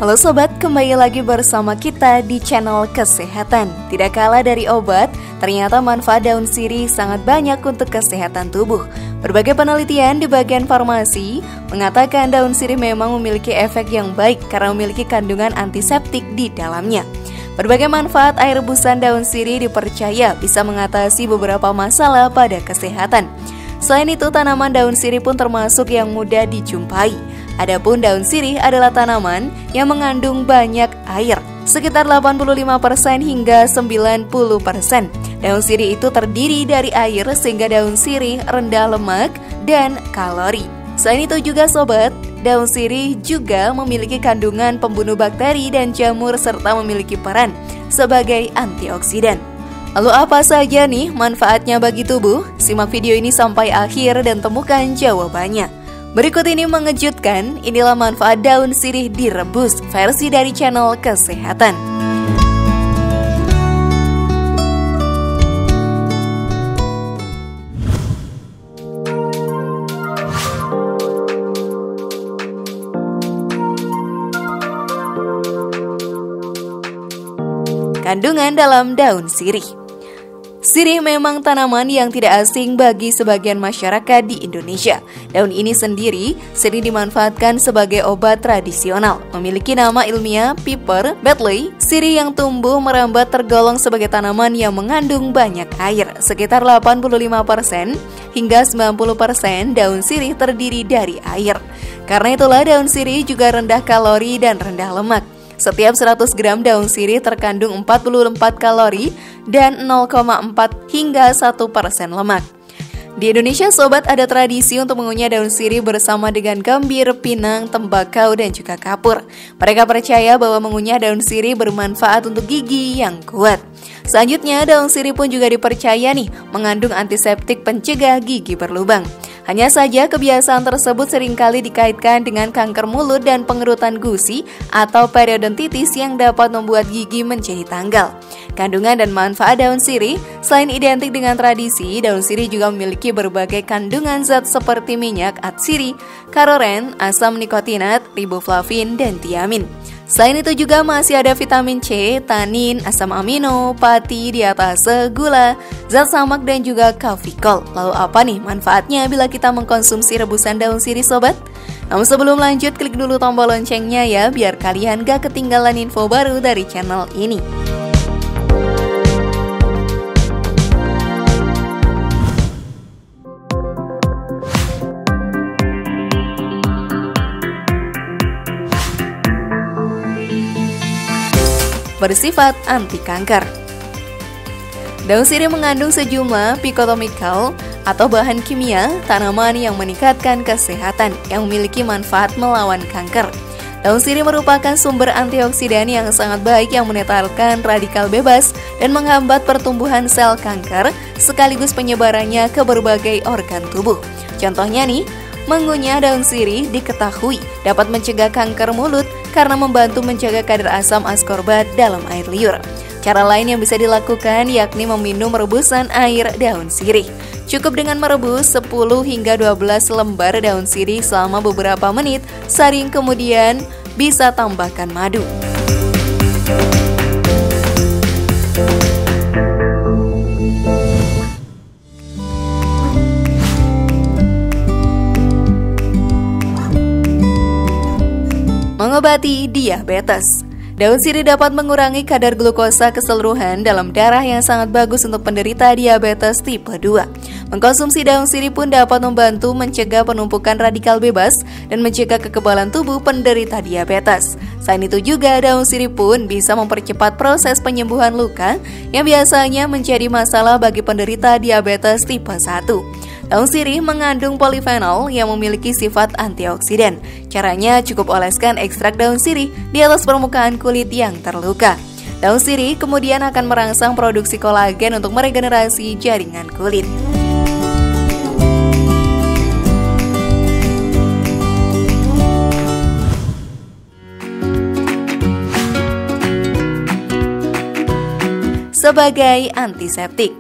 Halo sobat, kembali lagi bersama kita di channel kesehatan. Tidak kalah dari obat, ternyata manfaat daun sirih sangat banyak untuk kesehatan tubuh. Berbagai penelitian di bagian farmasi mengatakan daun sirih memang memiliki efek yang baik karena memiliki kandungan antiseptik di dalamnya. Berbagai manfaat air rebusan daun sirih dipercaya bisa mengatasi beberapa masalah pada kesehatan. Selain itu, tanaman daun sirih pun termasuk yang mudah dijumpai. Adapun daun sirih adalah tanaman yang mengandung banyak air, sekitar 85% hingga 90%. Daun sirih itu terdiri dari air sehingga daun sirih rendah lemak dan kalori. Selain itu juga sobat, daun sirih juga memiliki kandungan pembunuh bakteri dan jamur serta memiliki peran sebagai antioksidan. Lalu apa saja nih manfaatnya bagi tubuh? Simak video ini sampai akhir dan temukan jawabannya. Berikut ini mengejutkan, inilah manfaat daun sirih direbus versi dari channel kesehatan. Kandungan dalam daun sirih. Sirih memang tanaman yang tidak asing bagi sebagian masyarakat di Indonesia. Daun ini sendiri sering dimanfaatkan sebagai obat tradisional. Memiliki nama ilmiah Piper Betley, sirih yang tumbuh merambat tergolong sebagai tanaman yang mengandung banyak air. Sekitar 85% hingga 90% daun sirih terdiri dari air. Karena itulah daun sirih juga rendah kalori dan rendah lemak. Setiap 100 gram daun sirih terkandung 44 kalori dan 0,4 hingga 1% lemak. Di Indonesia, sobat, ada tradisi untuk mengunyah daun sirih bersama dengan gambir, pinang, tembakau, dan juga kapur. Mereka percaya bahwa mengunyah daun sirih bermanfaat untuk gigi yang kuat. Selanjutnya, daun sirih pun juga dipercaya mengandung antiseptik pencegah gigi berlubang. Hanya saja kebiasaan tersebut seringkali dikaitkan dengan kanker mulut dan pengerutan gusi atau periodontitis yang dapat membuat gigi menjadi tanggal. Kandungan dan manfaat daun sirih, selain identik dengan tradisi, daun sirih juga memiliki berbagai kandungan zat seperti minyak atsiri, karoren, asam nikotinat, riboflavin, dan tiamin. Selain itu juga masih ada vitamin C, tanin, asam amino, pati, diatase, gula, zat samak, dan juga kafikol. Lalu apa nih manfaatnya bila kita mengkonsumsi rebusan daun sirih sobat? Namun sebelum lanjut, klik dulu tombol loncengnya ya, biar kalian gak ketinggalan info baru dari channel ini. Bersifat anti kanker. Daun sirih mengandung sejumlah phytochemical atau bahan kimia tanaman yang meningkatkan kesehatan yang memiliki manfaat melawan kanker. Daun sirih merupakan sumber antioksidan yang sangat baik yang menetralkan radikal bebas dan menghambat pertumbuhan sel kanker sekaligus penyebarannya ke berbagai organ tubuh. Contohnya nih, mengunyah daun sirih diketahui dapat mencegah kanker mulut karena membantu menjaga kadar asam askorbat dalam air liur. Cara lain yang bisa dilakukan yakni meminum rebusan air daun sirih. Cukup dengan merebus 10 hingga 12 lembar daun sirih selama beberapa menit, saring kemudian bisa tambahkan madu. Mengobati diabetes. Daun sirih dapat mengurangi kadar glukosa keseluruhan dalam darah yang sangat bagus untuk penderita diabetes tipe 2. Mengkonsumsi daun sirih pun dapat membantu mencegah penumpukan radikal bebas dan mencegah kekebalan tubuh penderita diabetes. Selain itu juga daun sirih pun bisa mempercepat proses penyembuhan luka yang biasanya menjadi masalah bagi penderita diabetes tipe 1. Daun sirih mengandung polifenol yang memiliki sifat antioksidan. Caranya cukup oleskan ekstrak daun sirih di atas permukaan kulit yang terluka. Daun sirih kemudian akan merangsang produksi kolagen untuk meregenerasi jaringan kulit. Sebagai antiseptik,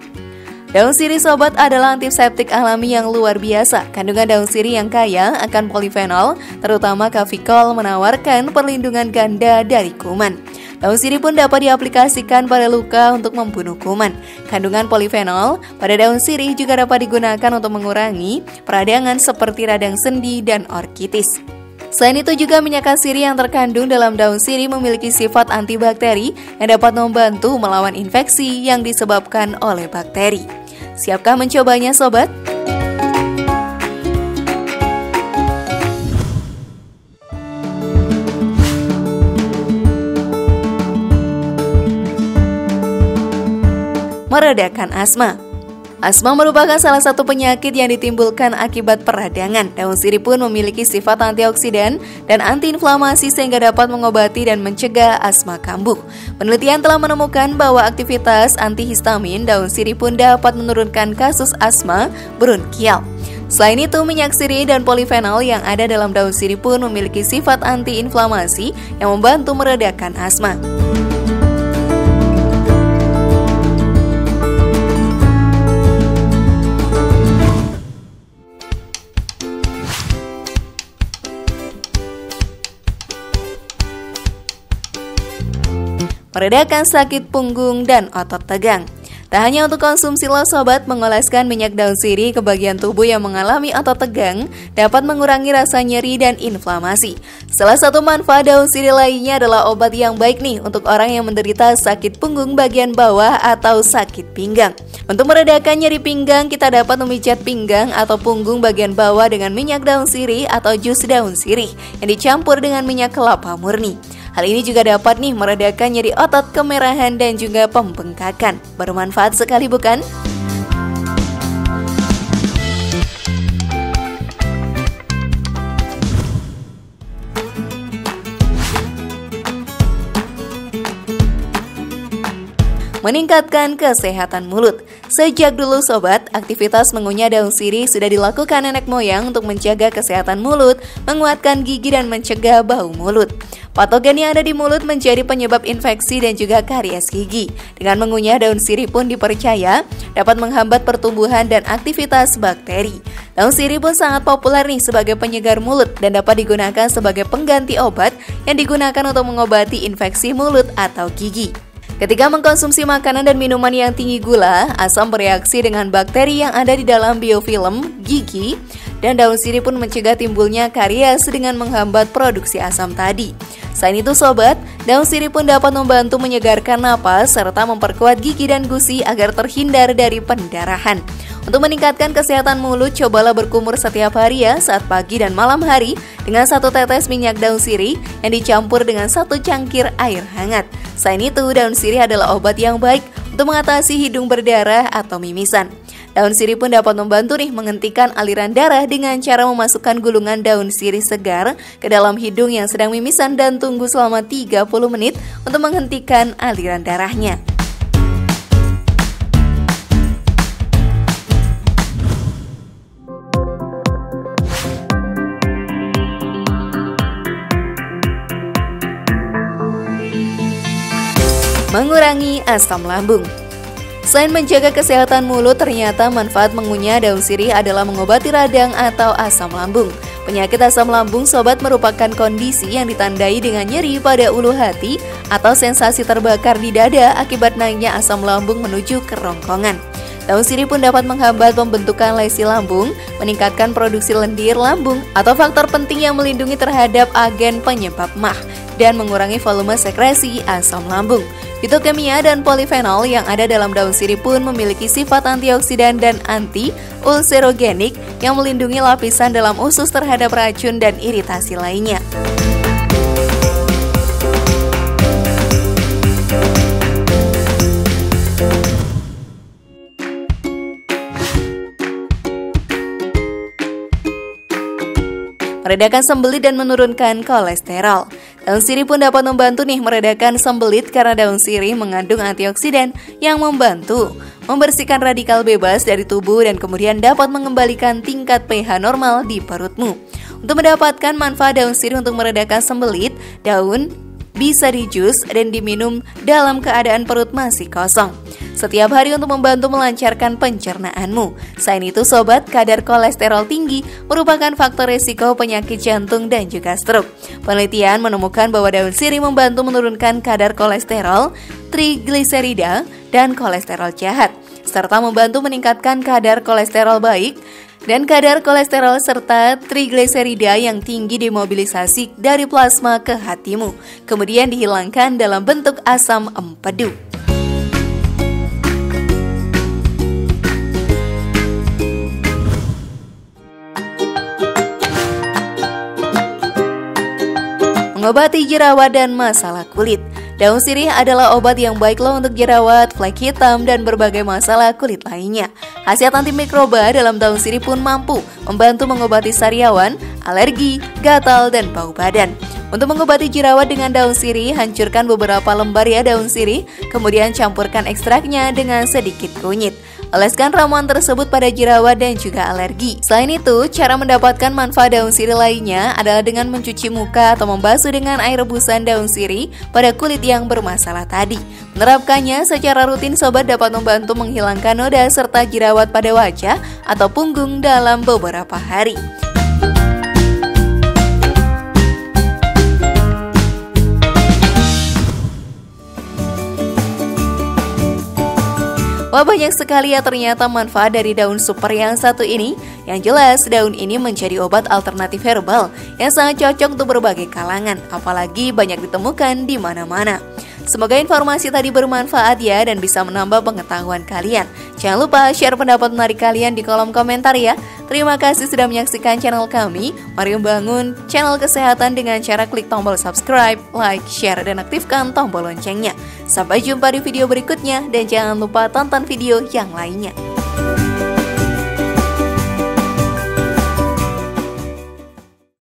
Daun sirih sobat adalah antiseptik alami yang luar biasa. Kandungan daun sirih yang kaya akan polifenol, terutama kafikol, menawarkan perlindungan ganda dari kuman. Daun sirih pun dapat diaplikasikan pada luka untuk membunuh kuman. Kandungan polifenol pada daun sirih juga dapat digunakan untuk mengurangi peradangan seperti radang sendi dan orkitis. Selain itu juga minyak sirih yang terkandung dalam daun sirih memiliki sifat antibakteri yang dapat membantu melawan infeksi yang disebabkan oleh bakteri. Siapkah mencobanya sobat? Meredakan asma. Asma merupakan salah satu penyakit yang ditimbulkan akibat peradangan. Daun sirih pun memiliki sifat antioksidan dan antiinflamasi sehingga dapat mengobati dan mencegah asma kambuh. Penelitian telah menemukan bahwa aktivitas antihistamin daun sirih pun dapat menurunkan kasus asma bronkial. Selain itu, minyak sirih dan polifenol yang ada dalam daun sirih pun memiliki sifat antiinflamasi yang membantu meredakan asma. Meredakan sakit punggung dan otot tegang. Tak hanya untuk konsumsi loh sobat, mengoleskan minyak daun sirih ke bagian tubuh yang mengalami otot tegang dapat mengurangi rasa nyeri dan inflamasi. Salah satu manfaat daun sirih lainnya adalah obat yang baik nih untuk orang yang menderita sakit punggung bagian bawah atau sakit pinggang. Untuk meredakan nyeri pinggang, kita dapat memijat pinggang atau punggung bagian bawah dengan minyak daun sirih atau jus daun sirih yang dicampur dengan minyak kelapa murni. Hal ini juga dapat nih meredakan nyeri otot, kemerahan, dan juga pembengkakan. Bermanfaat sekali bukan? Meningkatkan kesehatan mulut. Sejak dulu sobat, aktivitas mengunyah daun sirih sudah dilakukan nenek moyang untuk menjaga kesehatan mulut, menguatkan gigi, dan mencegah bau mulut. Patogen yang ada di mulut menjadi penyebab infeksi dan juga karies gigi. Dengan mengunyah daun sirih pun dipercaya dapat menghambat pertumbuhan dan aktivitas bakteri. Daun sirih pun sangat populer nih sebagai penyegar mulut dan dapat digunakan sebagai pengganti obat yang digunakan untuk mengobati infeksi mulut atau gigi. Ketika mengkonsumsi makanan dan minuman yang tinggi gula, asam bereaksi dengan bakteri yang ada di dalam biofilm gigi, dan daun sirih pun mencegah timbulnya karies dengan menghambat produksi asam tadi. Selain itu sobat, daun sirih pun dapat membantu menyegarkan napas serta memperkuat gigi dan gusi agar terhindar dari pendarahan. Untuk meningkatkan kesehatan mulut, cobalah berkumur setiap hari ya saat pagi dan malam hari dengan 1 tetes minyak daun sirih yang dicampur dengan 1 cangkir air hangat. Selain itu, daun sirih adalah obat yang baik untuk mengatasi hidung berdarah atau mimisan. Daun sirih pun dapat membantu nih menghentikan aliran darah dengan cara memasukkan gulungan daun sirih segar ke dalam hidung yang sedang mimisan dan tunggu selama 30 menit untuk menghentikan aliran darahnya. Mengurangi asam lambung. Selain menjaga kesehatan mulut, ternyata manfaat mengunyah daun sirih adalah mengobati radang atau asam lambung. Penyakit asam lambung sobat merupakan kondisi yang ditandai dengan nyeri pada ulu hati atau sensasi terbakar di dada akibat naiknya asam lambung menuju kerongkongan. Daun sirih pun dapat menghambat pembentukan lesi lambung, meningkatkan produksi lendir lambung atau faktor penting yang melindungi terhadap agen penyebab MAH, dan mengurangi volume sekresi asam lambung. Fitokimia dan polifenol yang ada dalam daun sirih pun memiliki sifat antioksidan dan anti-ulcerogenik yang melindungi lapisan dalam usus terhadap racun dan iritasi lainnya. Meredakan sembelit dan menurunkan kolesterol. Daun sirih pun dapat membantu nih meredakan sembelit karena daun sirih mengandung antioksidan yang membantu membersihkan radikal bebas dari tubuh dan kemudian dapat mengembalikan tingkat pH normal di perutmu. Untuk mendapatkan manfaat daun sirih untuk meredakan sembelit, daun bisa dijus dan diminum dalam keadaan perut masih kosong. setiap hari untuk membantu melancarkan pencernaanmu. Selain itu sobat, kadar kolesterol tinggi merupakan faktor risiko penyakit jantung dan juga stroke. Penelitian menemukan bahwa daun sirih membantu menurunkan kadar kolesterol, trigliserida, dan kolesterol jahat, serta membantu meningkatkan kadar kolesterol baik dan kadar kolesterol serta trigliserida yang tinggi dimobilisasi dari plasma ke hatimu, kemudian dihilangkan dalam bentuk asam empedu. Mengobati jerawat dan masalah kulit. Daun sirih adalah obat yang baik loh untuk jerawat, flek hitam, dan berbagai masalah kulit lainnya. Khasiat antimikroba dalam daun sirih pun mampu membantu mengobati sariawan, alergi, gatal, dan bau badan. Untuk mengobati jerawat dengan daun sirih, hancurkan beberapa lembar ya daun sirih, kemudian campurkan ekstraknya dengan sedikit kunyit. Oleskan ramuan tersebut pada jerawat dan juga alergi. Selain itu, cara mendapatkan manfaat daun sirih lainnya adalah dengan mencuci muka atau membasuh dengan air rebusan daun sirih pada kulit yang bermasalah tadi. Menerapkannya secara rutin sobat dapat membantu menghilangkan noda serta jerawat pada wajah atau punggung dalam beberapa hari. Wah, banyak sekali ya ternyata manfaat dari daun super yang satu ini. Yang jelas, daun ini menjadi obat alternatif herbal yang sangat cocok untuk berbagai kalangan, apalagi banyak ditemukan di mana-mana. Semoga informasi tadi bermanfaat ya dan bisa menambah pengetahuan kalian. Jangan lupa share pendapat menarik kalian di kolom komentar ya. Terima kasih sudah menyaksikan channel kami. Mari membangun channel kesehatan dengan cara klik tombol subscribe, like, share, dan aktifkan tombol loncengnya. Sampai jumpa di video berikutnya dan jangan lupa tonton video yang lainnya.